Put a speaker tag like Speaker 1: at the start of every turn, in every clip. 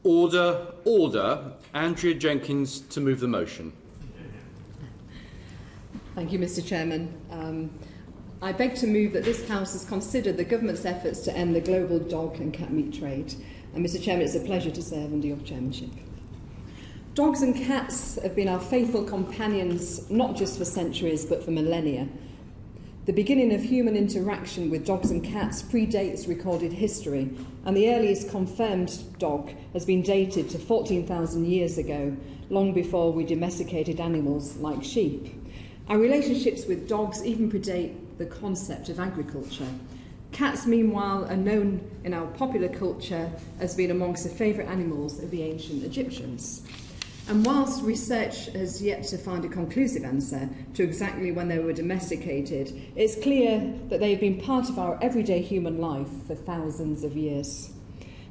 Speaker 1: Order, order. Andrea Jenkyns to move the motion.
Speaker 2: Thank you, Mr. Chairman. I beg to move that this House has considered the government's efforts to end the global dog and cat meat trade. And Mr. Chairman, it's a pleasure to serve under your chairmanship. Dogs and cats have been our faithful companions, not just for centuries, but for millennia. The beginning of human interaction with dogs and cats predates recorded history, and the earliest confirmed dog has been dated to 14,000 years ago, long before we domesticated animals like sheep. Our relationships with dogs even predate the concept of agriculture. Cats, meanwhile, are known in our popular culture as being amongst the favourite animals of the ancient Egyptians. And whilst research has yet to find a conclusive answer to exactly when they were domesticated, it's clear that they've been part of our everyday human life for thousands of years.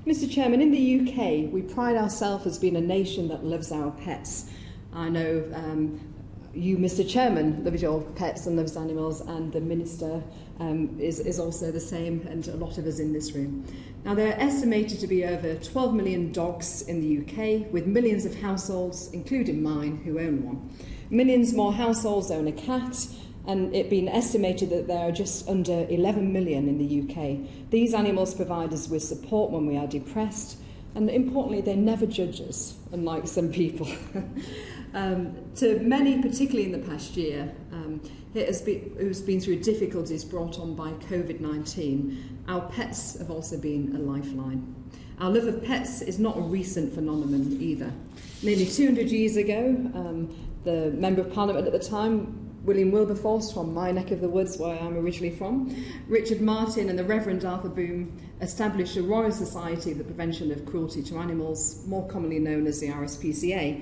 Speaker 2: Mr. Chairman, in the UK, we pride ourselves as being a nation that loves our pets. I know you, Mr. Chairman, love your pets and loves animals, and the Minister is also the same, and a lot of us in this room. Now, there are estimated to be over 12 million dogs in the UK, with millions of households, including mine, who own one. Millions more households own a cat, and it being estimated that there are just under 11 million in the UK. These animals provide us with support when we are depressed, and importantly, they never judge us, unlike some people. To many, particularly in the past year, who's been through difficulties brought on by COVID-19, our pets have also been a lifeline. Our love of pets is not a recent phenomenon either. Nearly 200 years ago, the Member of Parliament at the time, William Wilberforce, from my neck of the woods, where I'm originally from, Richard Martin and the Reverend Arthur Boom established the Royal Society for the Prevention of Cruelty to Animals, more commonly known as the RSPCA,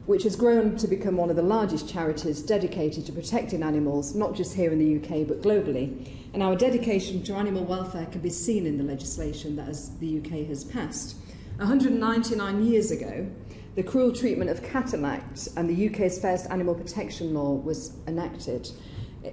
Speaker 2: which has grown to become one of the largest charities dedicated to protecting animals, not just here in the UK, but globally. And our dedication to animal welfare can be seen in the legislation that the UK has passed. 199 years ago, the Cruel Treatment of Cattle Act and the UK's first animal protection law was enacted.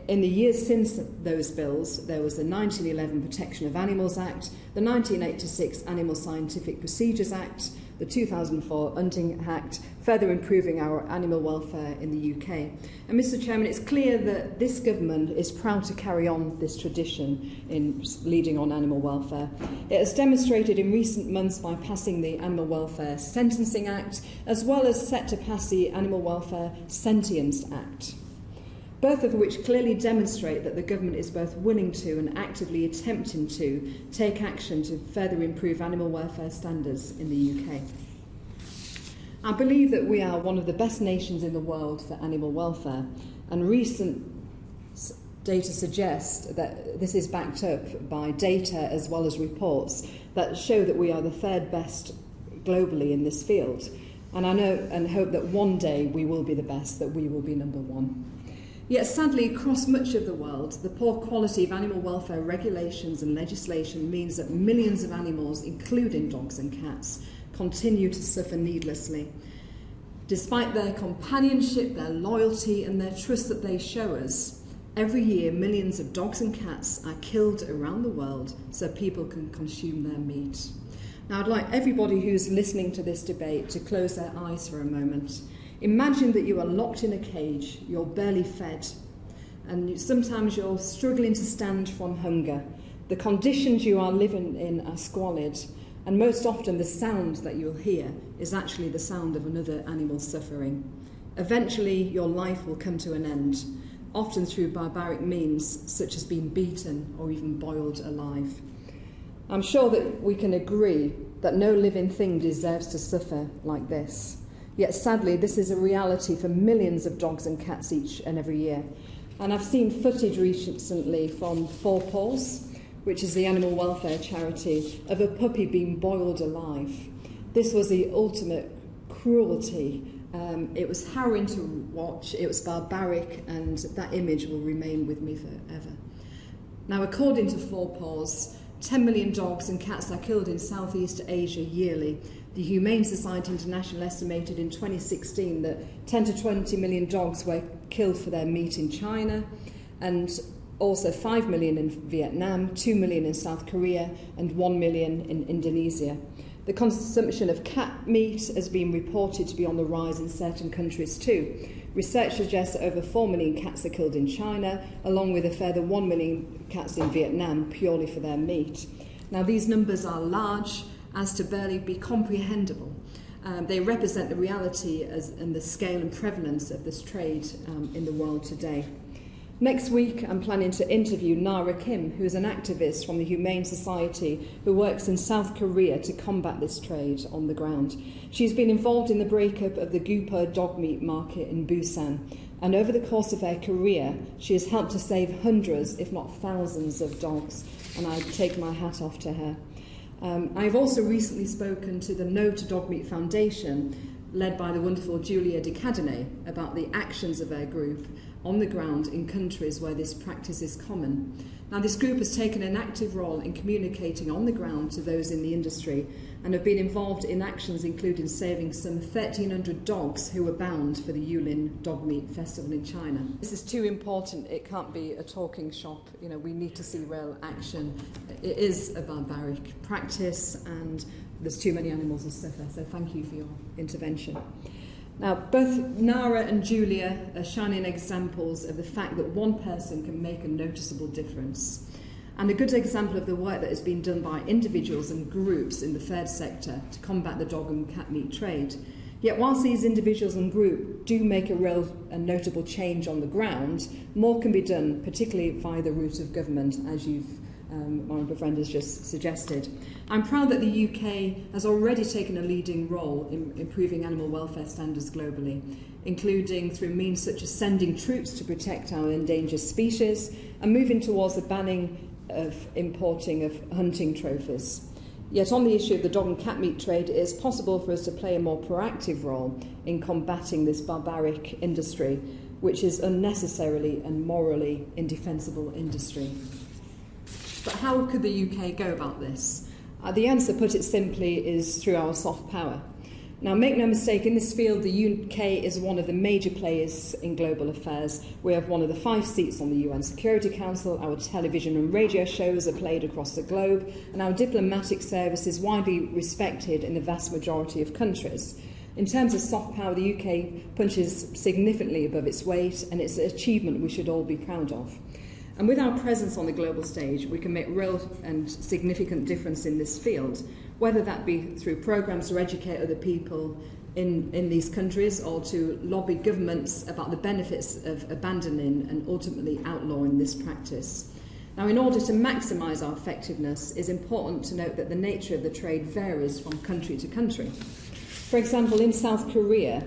Speaker 2: In the years since those bills, there was the 1911 Protection of Animals Act, the 1986 Animal Scientific Procedures Act, the 2004 Hunting Act, further improving our animal welfare in the UK. And Mr. Chairman, it's clear that this government is proud to carry on this tradition in leading on animal welfare. It has demonstrated in recent months by passing the Animal Welfare Sentencing Act, as well as set to pass the Animal Welfare Sentience Act, both of which clearly demonstrate that the government is both willing to and actively attempting to take action to further improve animal welfare standards in the UK. I believe that we are one of the best nations in the world for animal welfare, and recent data suggests that this is backed up by data as well as reports that show that we are the third best globally in this field. And I know and hope that one day we will be the best, that we will be number one. Yet sadly, across much of the world, the poor quality of animal welfare regulations and legislation means that millions of animals, including dogs and cats, continue to suffer needlessly. Despite their companionship, their loyalty and their trust that they show us, every year millions of dogs and cats are killed around the world so people can consume their meat. Now, I'd like everybody who's listening to this debate to close their eyes for a moment. Imagine that you are locked in a cage, you're barely fed, and sometimes you're struggling to stand from hunger. The conditions you are living in are squalid, and most often the sound that you'll hear is actually the sound of another animal suffering. Eventually, your life will come to an end, often through barbaric means such as being beaten or even boiled alive. I'm sure that we can agree that no living thing deserves to suffer like this. Yet sadly, this is a reality for millions of dogs and cats each and every year. And I've seen footage recently from Four Paws, which is the animal welfare charity, of a puppy being boiled alive. This was the ultimate cruelty. It was harrowing to watch, it was barbaric, and that image will remain with me forever. Now, according to Four Paws, 10 million dogs and cats are killed in Southeast Asia yearly. The Humane Society International estimated in 2016 that 10 to 20 million dogs were killed for their meat in China, and also 5 million in Vietnam, 2 million in South Korea, and 1 million in Indonesia. The consumption of cat meat has been reported to be on the rise in certain countries too. Research suggests that over 4 million cats are killed in China, along with a further 1 million cats in Vietnam purely for their meat. Now, these numbers are large as to barely be comprehensible. They represent the reality and the scale and prevalence of this trade in the world today. Next week, I'm planning to interview Nara Kim, who is an activist from the Humane Society who works in South Korea to combat this trade on the ground. She's been involved in the breakup of the Gupa dog meat market in Busan, and over the course of her career, she has helped to save hundreds, if not thousands, of dogs, and I take my hat off to her. I've also recently spoken to the No to Dog Meat Foundation, led by the wonderful Julia de Cadenet, about the actions of their group on the ground in countries where this practice is common. Now, this group has taken an active role in communicating on the ground to those in the industry and have been involved in actions including saving some 1,300 dogs who were bound for the Yulin Dog Meat Festival in China. This is too important. It can't be a talking shop. You know, we need to see real action. It is a barbaric practice and there's too many animals to suffer. So thank you for your intervention. Now, both Nara and Julia are shining examples of the fact that one person can make a noticeable difference, and a good example of the work that has been done by individuals and groups in the third sector to combat the dog and cat meat trade. Yet whilst these individuals and groups do make a real and notable change on the ground, more can be done, particularly via the route of government, as my honourable friend has just suggested. I'm proud that the UK has already taken a leading role in improving animal welfare standards globally, including through means such as sending troops to protect our endangered species and moving towards the banning of importing of hunting trophies. Yet on the issue of the dog and cat meat trade, it is possible for us to play a more proactive role in combating this barbaric industry, which is unnecessarily and morally indefensible industry. But how could the UK go about this? The answer, put it simply, is through our soft power. Now, make no mistake, in this field, the UK is one of the major players in global affairs. We have one of the 5 seats on the UN Security Council, our television and radio shows are played across the globe, and our diplomatic service is widely respected in the vast majority of countries. In terms of soft power, the UK punches significantly above its weight, and it's an achievement we should all be proud of. And with our presence on the global stage, we can make real and significant difference in this field, whether that be through programmes to educate other people in these countries or to lobby governments about the benefits of abandoning and ultimately outlawing this practice. Now, in order to maximise our effectiveness, it's important to note that the nature of the trade varies from country to country. For example, in South Korea,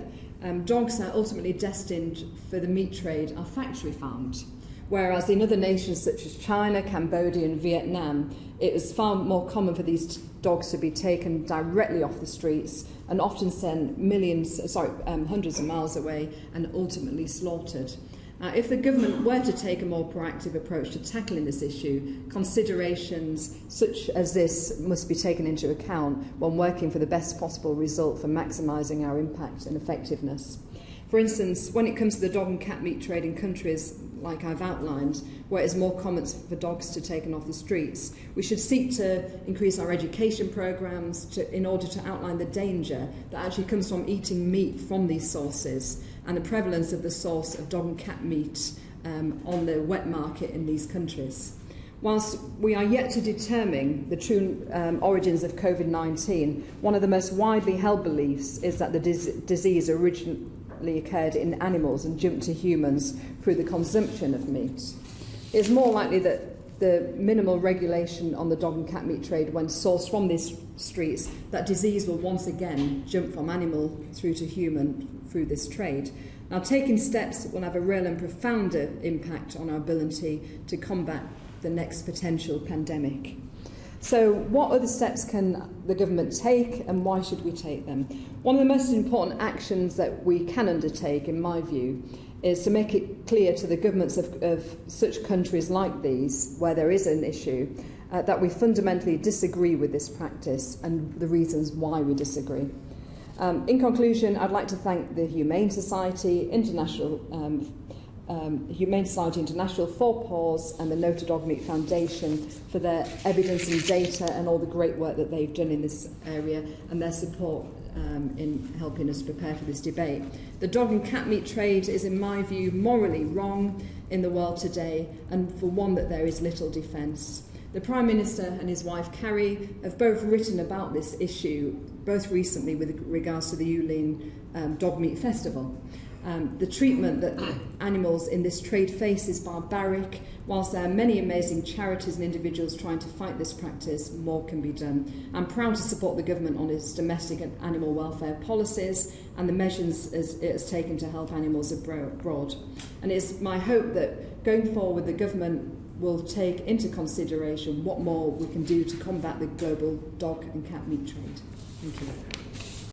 Speaker 2: dogs that are ultimately destined for the meat trade are factory farmed. Whereas in other nations such as China, Cambodia and Vietnam, it is far more common for these dogs to be taken directly off the streets and often sent hundreds of miles away and ultimately slaughtered. If the government were to take a more proactive approach to tackling this issue, considerations such as this must be taken into account when working for the best possible result for maximising our impact and effectiveness. For instance, when it comes to the dog and cat meat trade in countries like I've outlined, where it's more common for dogs to be taken off the streets, we should seek to increase our education programmes in order to outline the danger that actually comes from eating meat from these sources and the prevalence of the source of dog and cat meat on the wet market in these countries. Whilst we are yet to determine the true origins of COVID-19, one of the most widely held beliefs is that the disease originally occurred in animals and jumped to humans through the consumption of meat. It is more likely that the minimal regulation on the dog and cat meat trade when sourced from these streets, that disease will once again jump from animal through to human through this trade. Now, taking steps will have a real and profounder impact on our ability to combat the next potential pandemic. So what other steps can the government take and why should we take them? One of the most important actions that we can undertake, in my view, is to make it clear to the governments of such countries like these, where there is an issue, that we fundamentally disagree with this practice and the reasons why we disagree. In conclusion, I'd like to thank the Humane Society, international Humane Society International, Four Paws and the No to Dog Meat Foundation for their evidence and data and all the great work that they've done in this area and their support in helping us prepare for this debate. The dog and cat meat trade is, in my view, morally wrong in the world today, and for one that there is little defence. The Prime Minister and his wife Carrie have both written about this issue, both recently with regards to the Yulin Dog Meat Festival. The treatment that animals in this trade face is barbaric. Whilst there are many amazing charities and individuals trying to fight this practice, more can be done. I'm proud to support the government on its domestic and animal welfare policies and the measures it has taken to help animals abroad. And it's my hope that going forward the government will take into consideration what more we can do to combat the global dog and cat meat trade. Thank you.